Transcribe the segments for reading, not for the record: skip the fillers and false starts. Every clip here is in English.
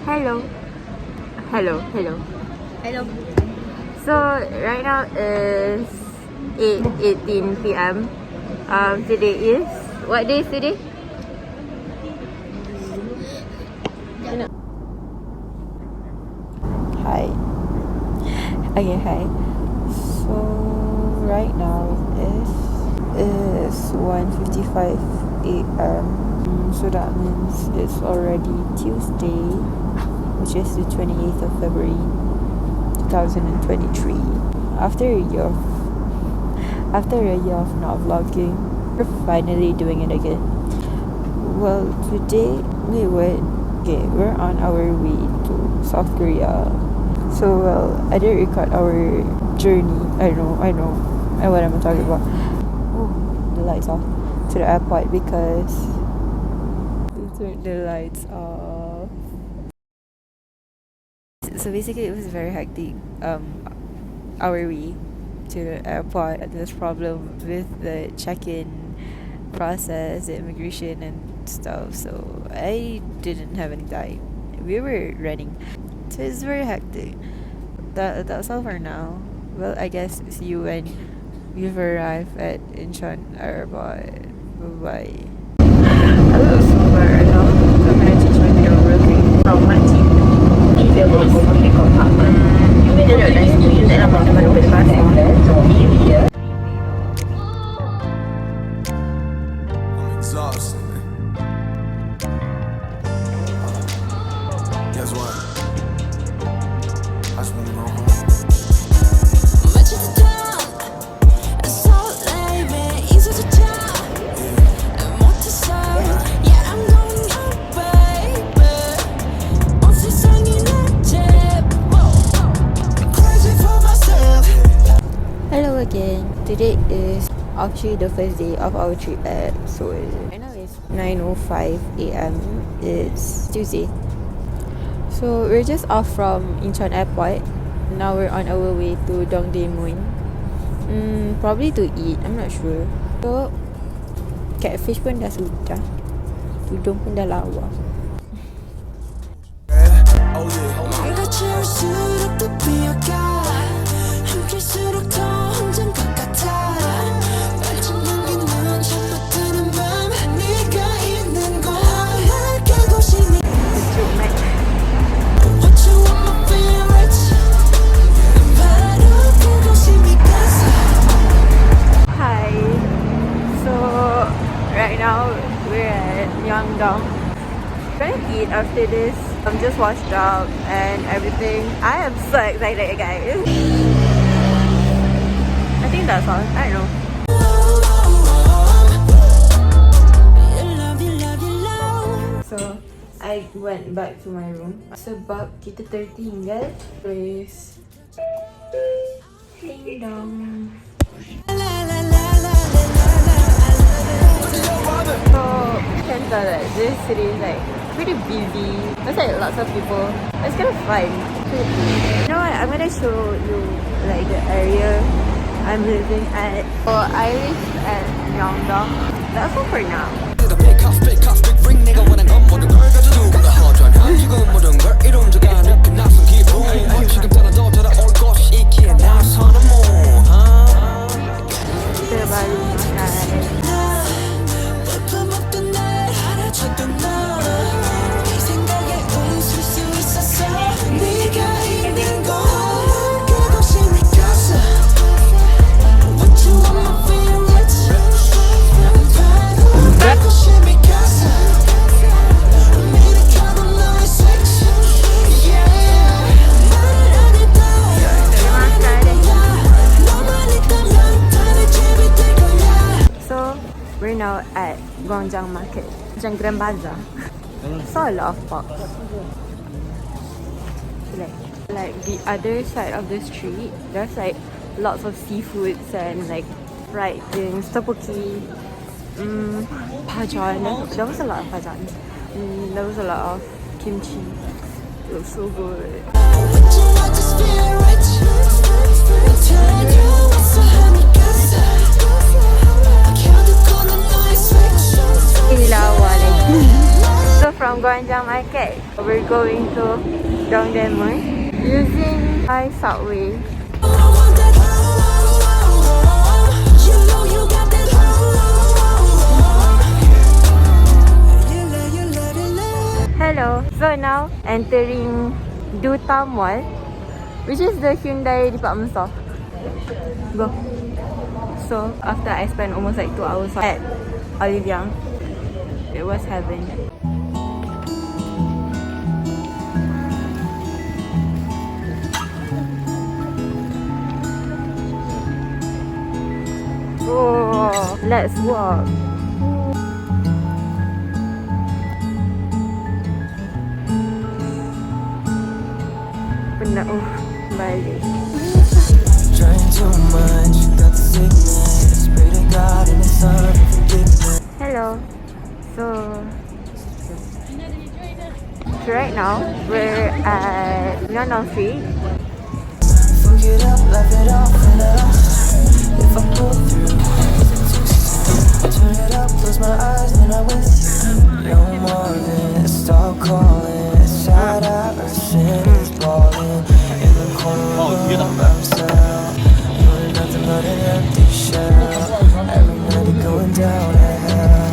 Hello. Hello. Hello. Hello. So right now is 8:18 p.m. Today is what day is today? Hi. Okay, hi. So right now is 1:55 a.m. So that means it's already Tuesday, which is the 28th of February 2023. After a year of not vlogging, we're finally doing it again. Well, today we're on our way to South Korea. So I didn't record our journey. I know what I'm talking about. Oh, the lights off to the airport because they turned the lights off. So basically, it was very hectic. Our way to the airport. There's problem with the check-in process, the immigration and stuff. So I didn't have any time. We were running, so it's very hectic. That's all for now. Well, I guess see you when we've arrived at Incheon Airport. Bye bye. A little slower right now. So I'm gonna change my video real quick. From Mati. Dia bawa pakai compartment. Dia duduk dalam sini. Tak nampak teman duduk depan saya. I'm exhausted, man. Guess what? I just wanna go home. Hello again. Today is actually the first day of our trip at Seoul. Right now it's 9:05 a.m. It's Tuesday. So we're just off from Incheon Airport. Now we're on our way to Dongdaemun. Probably to eat. I'm not sure. So catfish pun dah sudah. Tudung pun dah lawa. Oh yeah. Hi. So right now we're at Myeongdong. Gonna eat after this. I'm just washed up and everything. I am so excited, guys. I think that's all. I don't know. So I went back to my room sebab kita tertinggal terus ding dong. So you can tell that this city is like pretty busy. There's like lots of people. It's kind of fun. You know what? I'm gonna show you like the area I'm living at. So I live at Myeongdong. That's all for now. Kita baru makan. We're now at Gwangjang Market, Grand Bazaar. Saw a lot of pops. Like the other side of the street, there's like lots of seafoods and like fried things, tteokbokki, pajeon. There was a lot of pajeon. There was a lot of kimchi. It was so good. from Guanjang Market. We're going to Dongdaemun using my subway. Hello. So now entering Duta Mall, which is the Hyundai department store. Go. So after I spent almost like 2 hours at Olive Young, it was heaven. Oh, let's walk. Penat balik. Trying too much, got the sickness. Pray to God and His Son for forgiveness. Hello. So right now we're at Myeongdong Street. Fuck it up, laugh it off, and I lost. If I pull through, is it too soon? Turn it up, close my eyes, then I with you. No more than stop calling. Side eye, sin is balling. In the corner of the room by myself. Doing nothing but an empty shell. Every night it going down to hell.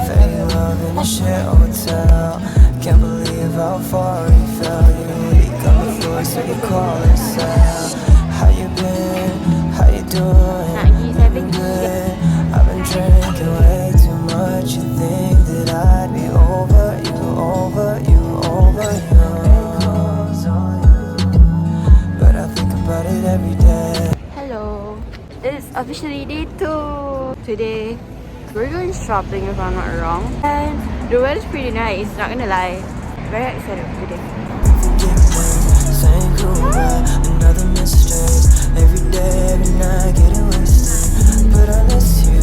Fake love in a shit hotel. Can't believe how far we fell. You leak on the floor, so you call it sad. How you been? How you doing? I've been good. I've been drinking way too much. You think that I'd be over you, over you, over you. But I think about it every day. Hello. It's officially day 2. Today we're going shopping if I'm not wrong. And the weather's pretty nice, not gonna lie. Very excited for today. Same crew, another mistake. Every day, every night, getting wasted. But I miss you.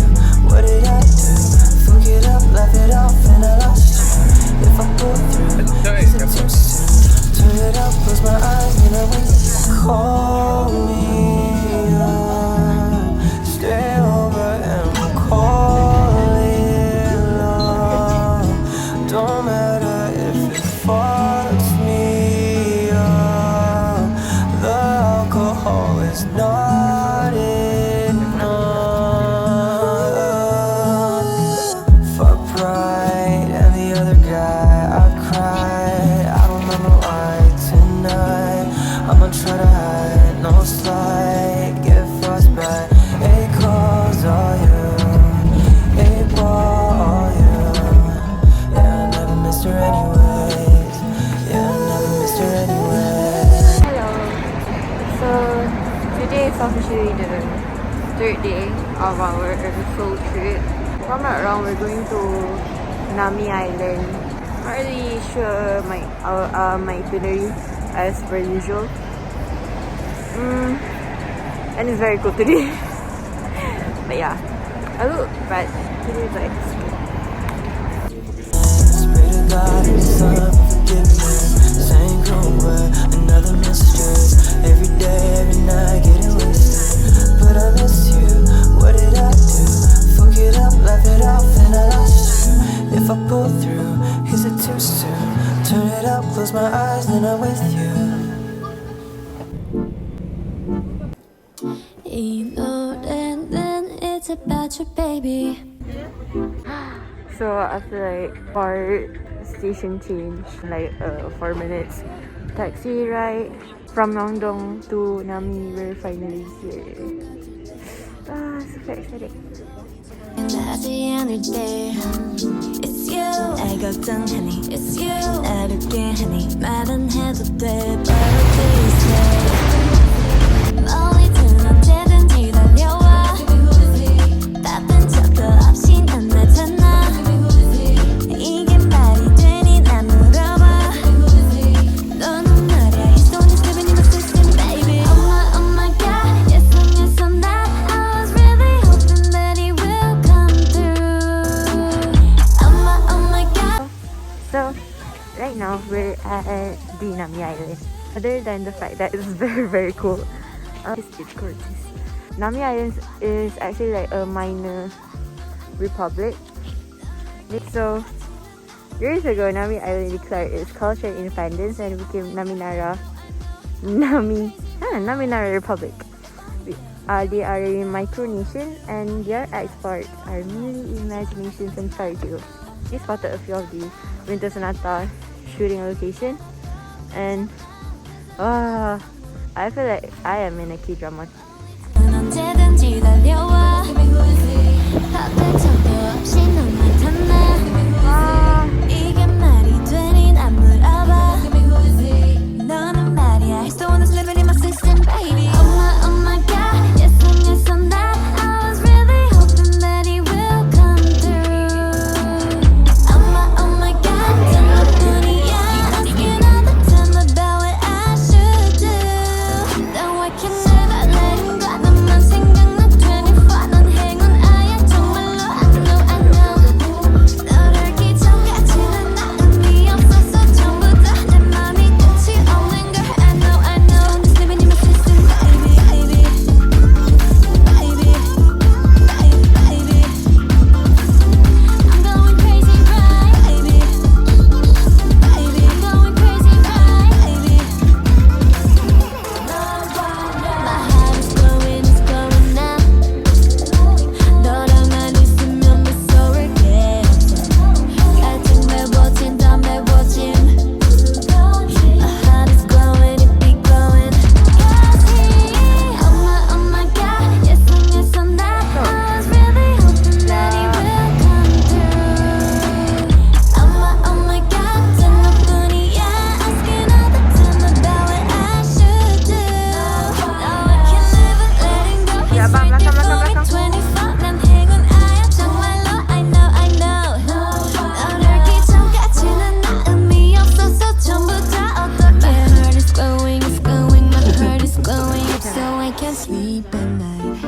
What did I do? Fuck it up, laugh it off, and I lost you. If I pull through, is it too soon? Turn it up, close my eyes, and I wait. Call me up, stay over and we'll call it love. Don't matter if it fucks me up. The alcohol is not enough. Fuck pride and the other guy. I cried. I don't remember why tonight. I'ma try to hide, no slide. Get frostbite. 8 calls, all you. 8 ball, all you. Yeah, I never missed her anyways. Yeah, I never missed her anyways. Hello. So today is officially the 3rd day of our SEOUL trip. If I'm not wrong, we're going to Nami Island. Not really sure my itinerary as per usual. And it's very cool today. But yeah, I look bad today, but it's good. Pray to God and His Son for forgiveness. Same crew, another mistress. Every day, every night, getting wasted. But I miss you. What did I do? Fuck it up, laugh it off, and I lost you. If I pull through, is it too soon? Turn it up, close my eyes, then I'm with you. 이 노래는 it's about you, baby. So after like 4 station change, like 4 minutes taxi ride from Myeongdong to Nami, we're finally here. Super excited. 하지 않을 때 It's you 날 걱정하니 It's you 어렵게 하니 말은 해도 돼 But please 멀리 든 언제든지 달려와 바쁜 척도 없이 난 나타나 이게 말이 되니 난 물어봐 너는 말야 He's the one who's living in the system, baby Oh my God Yes, I'm not I was really hoping that he will come through Oh my God So right now we're at the Nami Island. Other than the fact that it's very very cool, it's gorgeous. Nami Island is actually like a minor republic. So Years ago, Nami Island declared its cultural independence and became Naminara Republic. They are a micronation and their exports are merely imaginations and fairy tales. We spotted a few of the Winter Sonata shooting location, and I feel like I am in a K-drama. 언제든지 달려와 답할 적도 없이 너만 탐나 이게 말이 되니 난 물어봐 너는 말이야 I still wanna slip it in my system baby Oh my god yes and that I was really hoping that it will come through Oh my god 전부뿐이야 asking all the time about what I should do Though I can never let him go 너만 생각나 24 넌 행운아야 정말로 I know 너를 기천까지는 나 의미 없어서 전부 다 내 맘이 끝이 없는 걸 I know Just living in my system baby baby I'm going crazy right baby I'm going crazy right baby My heart is glowing now 너랑만 있으면 무서울 게 없어 같은 매워진 다 매워짐 My heart is glowing it be glowing Oh my god yes and that I was really hoping that it will come through Oh my god 전부뿐이야 asking all the time about what I should do Now I can live it letting go He's right there for me 24 난 행운아야 정말로 I know 너를 기천까지는 나 의미 없어서 전부 다 어떡해 My heart is glowing my heart is glowing so I can't sleep at night